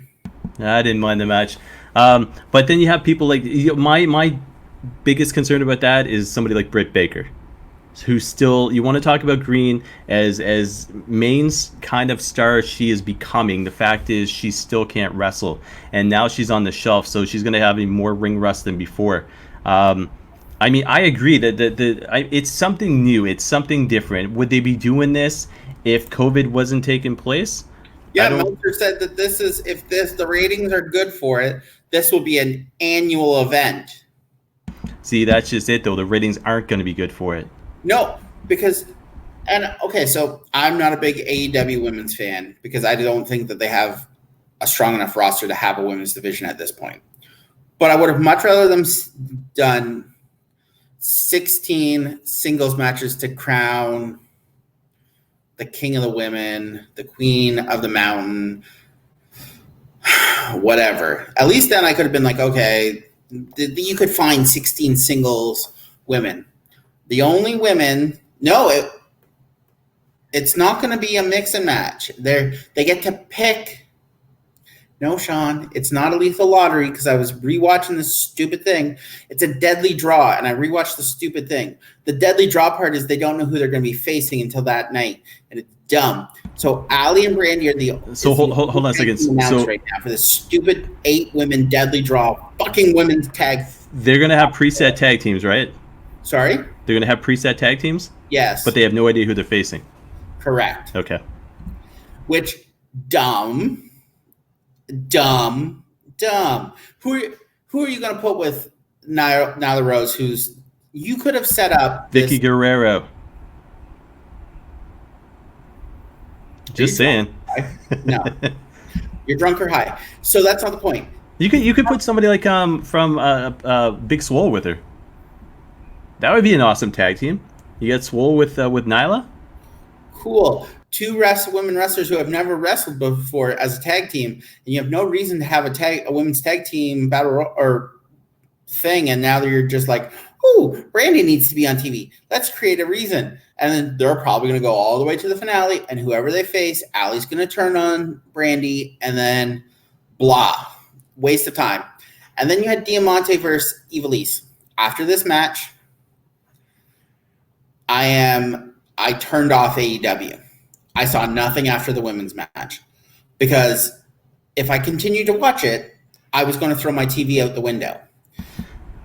I didn't mind the match. But then you have people like my biggest concern about that is somebody like Britt Baker, who still, you want to talk about green as Maine's kind of star she is becoming. The fact is she still can't wrestle, and now she's on the shelf, so she's going to have more ring rust than before. I mean, I agree that it's something new. It's something different. Would they be doing this if COVID wasn't taking place? Yeah, Meltzer said that the ratings are good for it, this will be an annual event. See, that's just it, though. The ratings aren't going to be good for it. No, so I'm not a big AEW women's fan because I don't think that they have a strong enough roster to have a women's division at this point. But I would have much rather them done 16 singles matches to crown the king of the women, the queen of the mountain, whatever. At least then I could have been like, okay, you could find 16 singles women. The only women, it's not going to be a mix and match. They get to pick. No, Sean, it's not a lethal lottery because I was rewatching this stupid thing. It's a deadly draw, and I rewatched the stupid thing. The deadly draw part is they don't know who they're going to be facing until that night, and it's dumb. So Allie and Brandy are the hold on a second. So right now for this stupid 8 women deadly draw, fucking women's tag. They're going to have preset tag teams, right? Sorry? They're going to have preset tag teams? Yes. But they have no idea who they're facing. Correct. Okay. Which dumb. Who are you going to put with Nyla Rose, who's you could have set up Vicky Guerrero. Just saying. No, you're drunk or high. So that's not the point. You could put somebody like from Big Swole with her. That would be an awesome tag team. You got Swole with Nyla. Cool. Two women wrestlers who have never wrestled before as a tag team, and you have no reason to have a women's tag team battle or thing, and now you're just like, "Ooh, Brandy needs to be on TV. Let's create a reason." And then they're probably going to go all the way to the finale, and whoever they face, Allie's going to turn on Brandy, and then blah, waste of time. And then you had Diamante versus Ivelisse. After this match, I turned off AEW. I saw nothing after the women's match because if I continued to watch it, I was going to throw my TV out the window.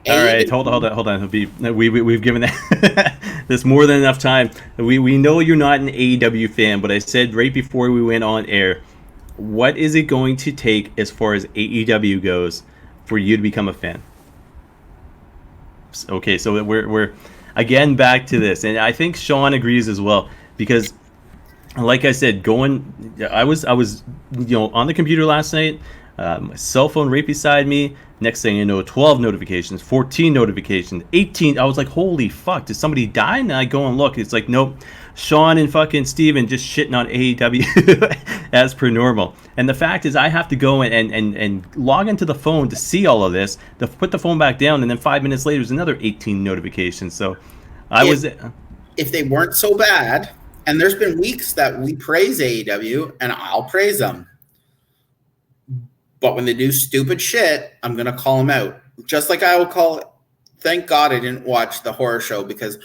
All right, hold on. We've given that this more than enough time. We know you're not an AEW fan, but I said right before we went on air, what is it going to take as far as AEW goes for you to become a fan? Okay, so we're again back to this, and I think Sean agrees as well because, like I said, I was on the computer last night, my cell phone right beside me. Next thing you know, 12 notifications, 14 notifications, 18. I was like, holy fuck, did somebody die? And I go and look. It's like, nope, Sean and fucking Steven just shitting on AEW as per normal. And the fact is, I have to go and log into the phone to see all of this, to put the phone back down, and then 5 minutes later, there's another 18 notifications. So if they weren't so bad, and there's been weeks that we praise AEW, and I'll praise them. But when they do stupid shit, I'm going to call them out. Just like I will call it. Thank God I didn't watch the horror show because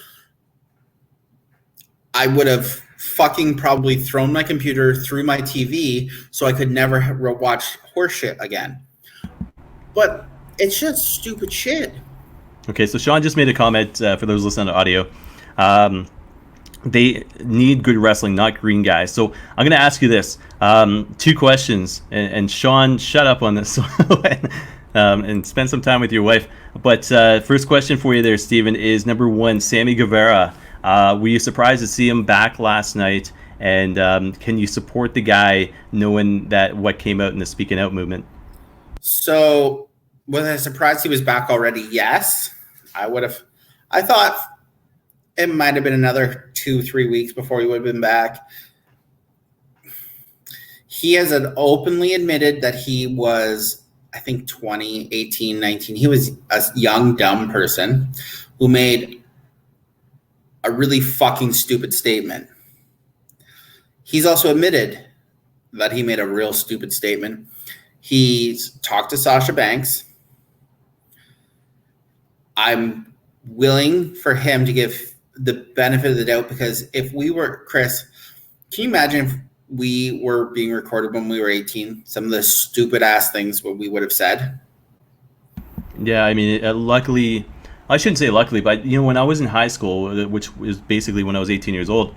I would have fucking probably thrown my computer through my TV so I could never watch horror shit again. But it's just stupid shit. Okay, so Sean just made a comment for those listening to audio. They need good wrestling, not green guys. So I'm going to ask you this. 2 questions. And Sean, shut up on this one. And spend some time with your wife. But first question for you there, Steven, is number 1, Sammy Guevara. Were you surprised to see him back last night? And can you support the guy knowing that what came out in the Speaking Out movement? So was I surprised he was back already? Yes. I thought it might have been another 2-3 weeks before he would have been back. He has openly admitted that he was, I think, 20, 18, 19. He was a young, dumb person who made a really fucking stupid statement. He's also admitted that he made a real stupid statement. He's talked to Sasha Banks. I'm willing for him to give the benefit of the doubt because if we were, Chris, can you imagine if we were being recorded when we were 18? Some of the stupid ass things what we would have said. Yeah, I mean, luckily, I shouldn't say luckily, but when I was in high school, which was basically when I was 18 years old,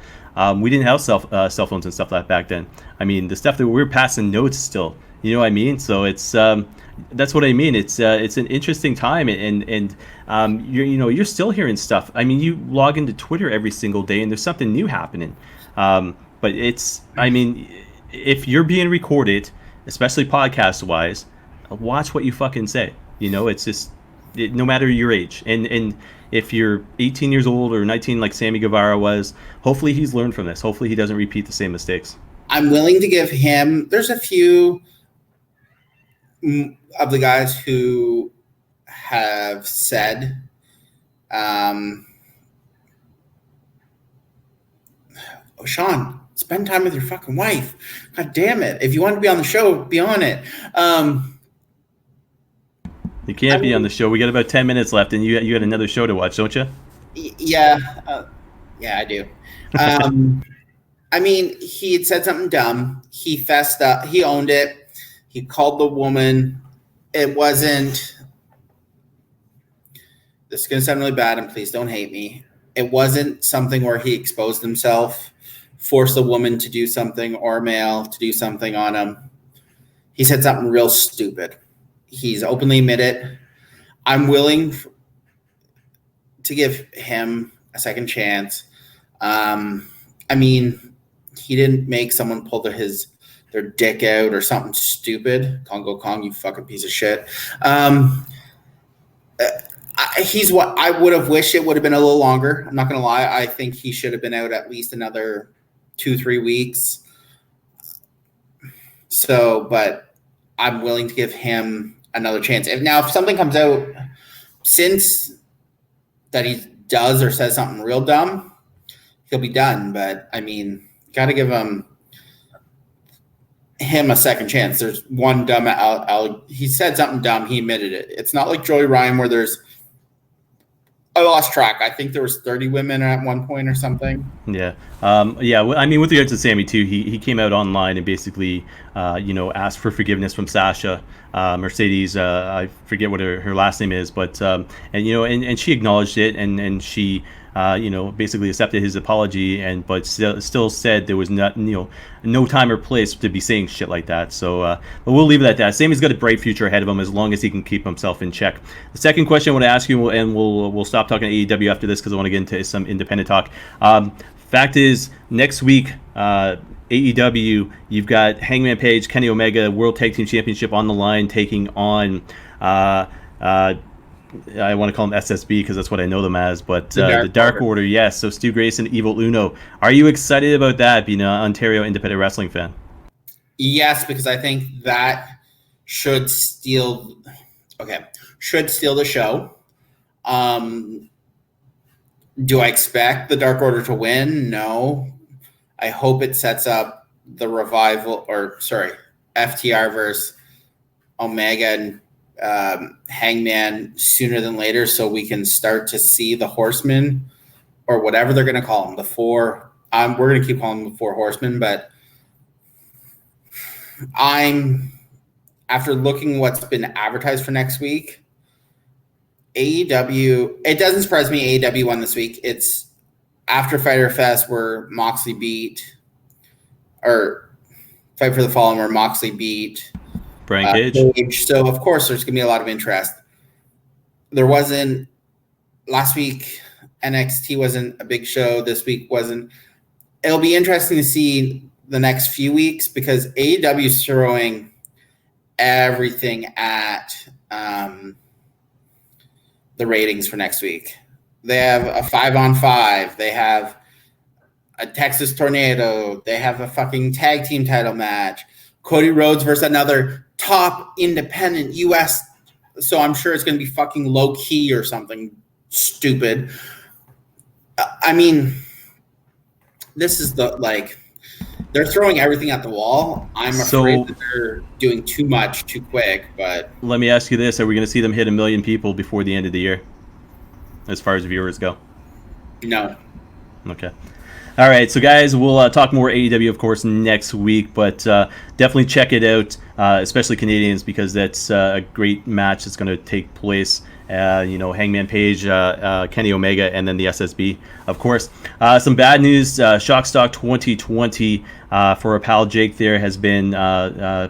we didn't have cell phones and stuff like that back then. I mean, the stuff that we were passing notes still. You know what I mean? So it's that's what I mean. It's an interesting time, and you're still hearing stuff. I mean, you log into Twitter every single day, and there's something new happening. But if you're being recorded, especially podcast wise, watch what you fucking say. It's just no matter your age, and if you're 18 years old or 19 like Sammy Guevara was, hopefully he's learned from this. Hopefully he doesn't repeat the same mistakes. I'm willing to give him. There's a few of the guys who have said, Sean, spend time with your fucking wife. God damn it. If you want to be on the show, be on it. You can't be on the show. We got about 10 minutes left, and you got another show to watch, don't you? Yeah. Yeah, I do. I mean, he had said something dumb. He fessed up. He owned it. He called the woman. It wasn't – this is going to sound really bad, and please don't hate me. It wasn't something where he exposed himself, forced a woman to do something or a male to do something on him. He said something real stupid. He's openly admitted. I'm willing to give him a second chance. I mean, he didn't make someone pull their dick out or something stupid. Congo Kong, you fucking piece of shit. He's what I would have wished it would have been a little longer. I'm not going to lie. I think he should have been out at least another 2-3 weeks. So, but I'm willing to give him another chance. If something comes out since that he does or says something real dumb, he'll be done. But I mean, got to give him a second chance. There's one dumb. He said something dumb. He admitted it. It's not like Joey Ryan where I lost track. I think there was 30 women at one point or something. Yeah. I mean, with regard to Sammy too, he came out online and basically, asked for forgiveness from Sasha, Mercedes. I forget what her last name is, but and she acknowledged it, and she basically accepted his apology, but still said there was no time or place to be saying shit like that. So, but we'll leave it at that. Sammy's got a bright future ahead of him as long as he can keep himself in check. The second question I want to ask you, and we'll stop talking AEW after this because I want to get into some independent talk. Fact is, next week, AEW, you've got Hangman Page, Kenny Omega, World Tag Team Championship on the line, taking on I want to call them SSB because that's what I know them as, but the Dark Order, yes. So Stu Grayson, Evil Uno. Are you excited about that, being an Ontario independent wrestling fan? Yes, because I think that should steal the show. Do I expect the Dark Order to win? No. I hope it sets up the FTR versus Omega and Hangman sooner than later, so we can start to see the Horsemen, or whatever they're going to call them, the four. We're going to keep calling them the Four Horsemen, but after looking what's been advertised for next week, AEW. It doesn't surprise me. AEW won this week. It's after Fyter Fest where Moxley beat, or Fight for the Fallen where Moxley beat Brian Cage. So, of course, there's going to be a lot of interest. There wasn't last week. NXT wasn't a big show. This week wasn't. It'll be interesting to see the next few weeks because AEW is throwing everything at the ratings for next week. They have a 5-on-5. They have a Texas Tornado. They have a fucking tag team title match. Cody Rhodes versus another top independent U.S. So I'm sure it's going to be fucking low key or something stupid. I mean, this is they're throwing everything at the wall. I'm afraid that they're doing too much too quick. But let me ask you this: are we going to see them hit 1 million people before the end of the year, as far as viewers go? No. Okay. All right, so guys, we'll talk more AEW, of course, next week, but definitely check it out, especially Canadians, because that's a great match that's going to take place. Hangman Page, Kenny Omega, and then the SSB, of course. Some bad news, Shockstock 2020 for our pal Jake there has been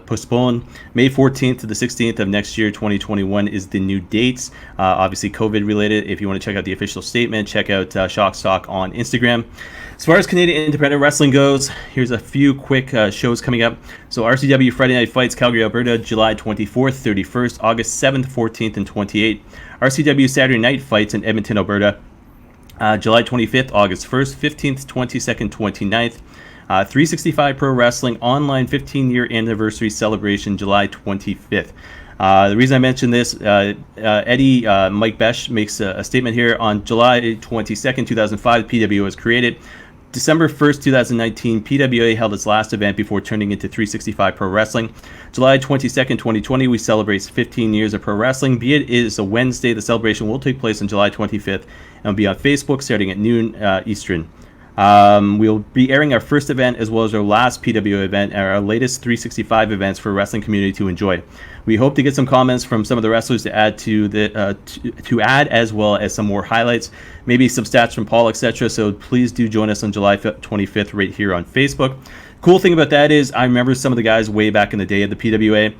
postponed. May 14th to the 16th of next year, 2021 is the new dates. Obviously COVID related. If you want to check out the official statement, check out Shockstock on Instagram. As far as Canadian independent wrestling goes, here's a few quick shows coming up. So RCW Friday Night Fights, Calgary, Alberta, July 24th, 31st, August 7th, 14th, and 28th. RCW Saturday Night Fights in Edmonton, Alberta, July 25th, August 1st, 15th, 22nd, 29th. 365 Pro Wrestling Online 15-year anniversary celebration, July 25th. The reason I mention this, Eddie Mike Besh makes a statement here. On July 22nd, 2005, PWA was created. December 1st, 2019, PWA held its last event before turning into 365 Pro Wrestling. July 22nd, 2020, we celebrate 15 years of pro wrestling. Be it is a Wednesday, the celebration will take place on July 25th and will be on Facebook starting at noon Eastern. We'll be airing our first event as well as our last PWA event and our latest 365 events for wrestling community to enjoy. We hope to get some comments from some of the wrestlers to add to add as well as some more highlights, maybe some stats from Paul, etc. So please do join us on July 25th right here on Facebook. Cool thing about that is I remember some of the guys way back in the day of the PWA.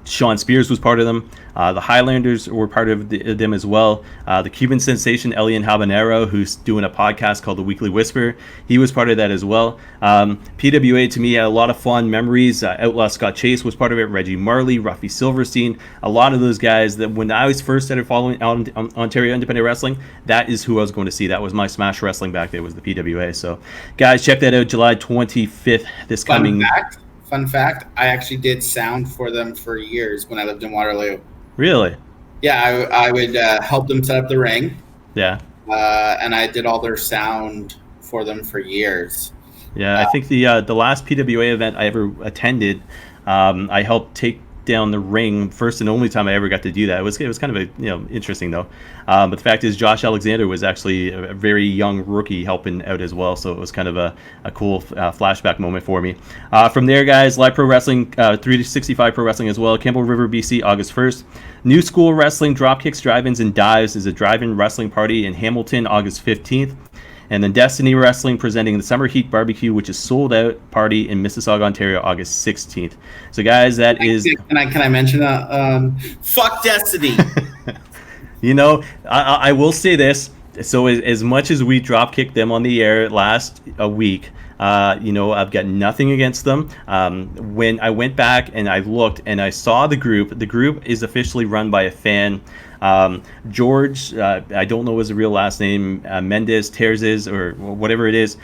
Sean Spears was part of them. The Highlanders were part of them as well. The Cuban sensation Elian Habanero, who's doing a podcast called The Weekly Whisper, he was part of that as well. PWA, to me, had a lot of fond memories. Outlaw Scott Chase was part of it. Reggie Marley, Ruffy Silverstein, a lot of those guys that when I was first started following Ontario Independent Wrestling, that is who I was going to see. That was my Smash Wrestling back there, was the PWA. So, guys, check that out, July 25th, this coming... Fun fact, I actually did sound for them for years when I lived in Waterloo. Really? Yeah, I would help them set up the ring. Yeah. And I did all their sound for them for years. Yeah, I think the last PWA event I ever attended, I helped take down the ring, first and only time I ever got to do that. It was kind of interesting though. But the fact is, Josh Alexander was actually a very young rookie helping out as well, so it was kind of a cool flashback moment for me. From there, guys, Live Pro Wrestling, 365 Pro Wrestling as well, Campbell River, BC, August 1st. New School Wrestling, Dropkicks, Drive-Ins, and Dives is a drive-in wrestling party in Hamilton, August 15th. And then Destiny Wrestling presenting the Summer Heat Barbecue, which is sold out, party in Mississauga, Ontario, August 16th. So, guys, that is... Can I mention fuck Destiny? I will say this. So, as much as we drop kicked them on the air last week, I've got nothing against them. When I went back and I looked and I saw the group is officially run by a fan. George, I don't know his real last name, Mendez Terzes or whatever it is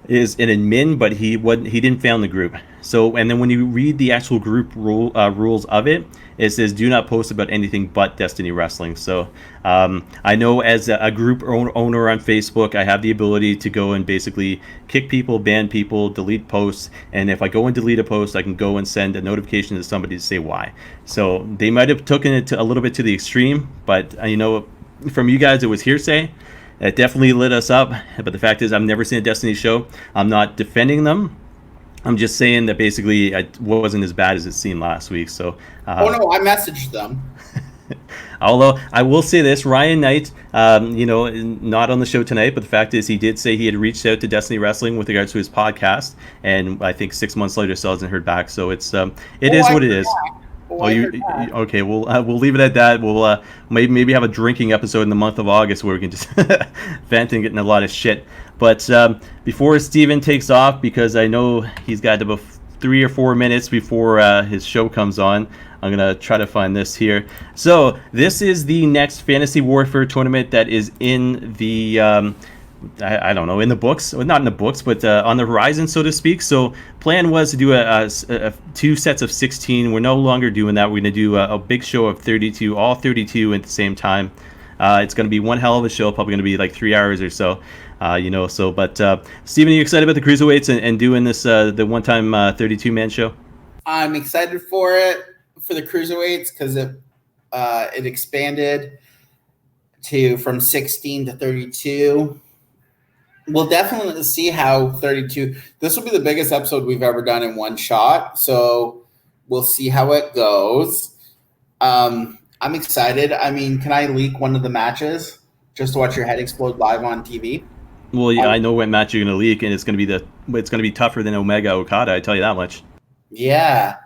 an admin, but he didn't found the group. So, and then when you read the actual group rules of it, it says do not post about anything but Destiny Wrestling. So I know as a group owner on Facebook, I have the ability to go and basically kick people, ban people, delete posts. And if I go and delete a post, I can go and send a notification to somebody to say why. So they might have taken it a little bit to the extreme, but from you guys, it was hearsay. It definitely lit us up. But the fact is, I've never seen a Destiny show. I'm not defending them. I'm just saying that basically it wasn't as bad as it seemed last week. So. Oh no, I messaged them. Although I will say this, Ryan Knight, not on the show tonight, but the fact is he did say he had reached out to Destiny Wrestling with regards to his podcast, and I think 6 months later still hasn't heard back. So it is what it is. Okay? We'll leave it at that. We'll maybe have a drinking episode in the month of August where we can just vent and get in a lot of shit. But before Steven takes off, because I know he's got about 3 or 4 minutes before his show comes on, I'm going to try to find this here. So this is the next Fantasy Warfare tournament that is in the, I don't know, in the books. Well, not in the books, but on the horizon, so to speak. So plan was to do a 2 sets of 16. We're no longer doing that. We're going to do a big show of 32, all 32 at the same time. It's going to be one hell of a show, probably going to be like 3 hours or so. But Steven, are you excited about the Cruiserweights and doing this, the one-time 32-man show? I'm excited for it, for the Cruiserweights, because it expanded from 16 to 32. We'll definitely see how 32. This will be the biggest episode we've ever done in one shot, so we'll see how it goes. I'm excited. I mean, can I leak one of the matches just to watch your head explode live on TV? Well, yeah, I know what match you're going to leak, and it's going to be tougher than Omega Okada. I tell you that much. Yeah.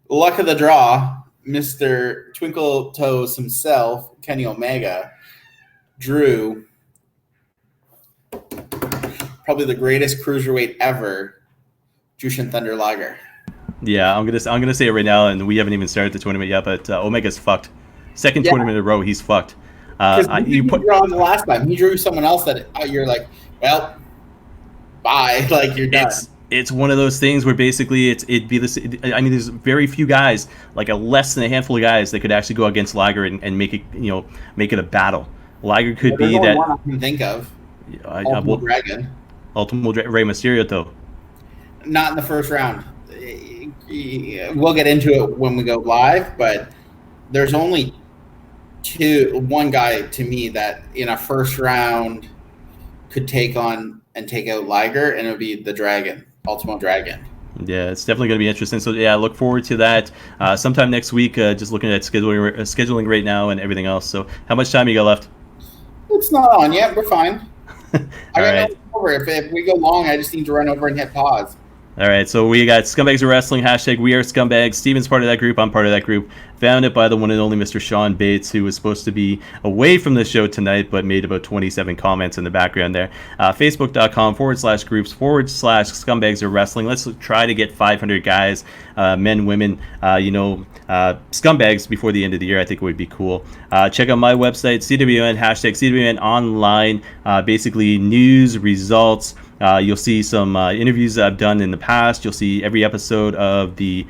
Luck of the draw, Mr. Twinkle Toes himself, Kenny Omega, drew probably the greatest cruiserweight ever, Jushin Thunder Liger. Yeah, I'm gonna say it right now, and we haven't even started the tournament yet, but Omega's fucked. Second tournament in a row, he's fucked. You put on the last time. He drew someone else that you're like, well, bye, like you're done. It's one of those things where basically it'd be this. I mean, there's very few guys, like less than a handful of guys, that could actually go against Liger and make it, make it a battle. Liger could be that. One I can think of. Ultimo Dragon. Rey Mysterio, though. Not in the first round. We'll get into it when we go live, but there's only one guy to me that in a first round could take on and take out Liger, and it would be the Dragon, Ultimo Dragon. Yeah, it's definitely going to be interesting. So yeah, look forward to that sometime next week. Just looking at scheduling right now and everything else. So how much time you got left? It's not on yet. We're fine. All right. Over. If we go long, I just need to run over and hit pause. All right, so we got Scumbags of Wrestling, hashtag We Are Scumbags. Steven's part of that group. I'm part of that group. Founded by the one and only Mr. Sean Bates, who was supposed to be away from the show tonight, but made about 27 comments in the background there. Facebook.com/groups/Scumbags of Wrestling. Let's try to get 500 guys, men, women, scumbags before the end of the year. I think it would be cool. Check out my website, CWN, hashtag CWN Online. Basically, news, results. You'll see some interviews that I've done in the past. You'll see every episode of the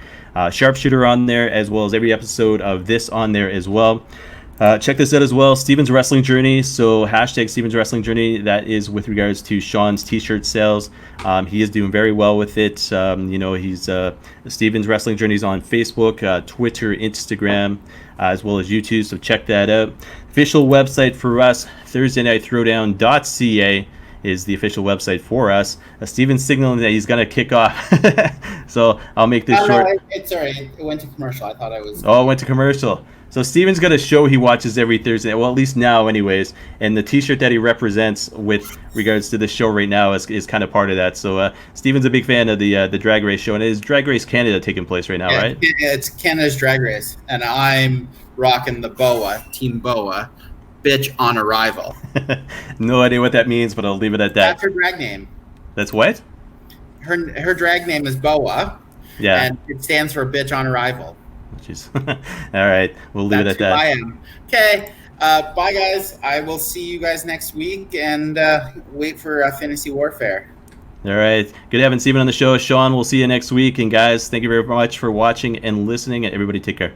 Sharpshooter on there, as well as every episode of this on there as well. Check this out as well, Steven's Wrestling Journey. So hashtag Steven's Wrestling Journey. That is with regards to Sean's t-shirt sales. He is doing very well with it. He's Steven's Wrestling Journey is on Facebook, Twitter, Instagram, as well as YouTube. So check that out. Official website for us, ThursdayNightThrowdown.ca. is the official website for us. Steven's signaling that he's going to kick off. So I'll make this short. No, it's all right. It went to commercial. I thought I was... Oh, it went to commercial. So Steven's got a show he watches every Thursday. Well, at least now anyways. And the t-shirt that he represents with regards to the show right now is kind of part of that. So Steven's a big fan of the Drag Race show. And it is Drag Race Canada taking place right now, right? Yeah, it's Canada's Drag Race. And I'm rocking the BOA, Team BOA. Bitch on arrival. No idea what that means, but I'll leave it at that. That's her drag name. That's what? Her drag name is BOA. Yeah. And it stands for bitch on arrival. Jeez. All right. We'll leave it at that. I am. Okay. Bye, guys. I will see you guys next week and wait for Fantasy Warfare. All right. Good having Steven on the show. Sean, we'll see you next week. And guys, thank you very much for watching and listening. And everybody take care.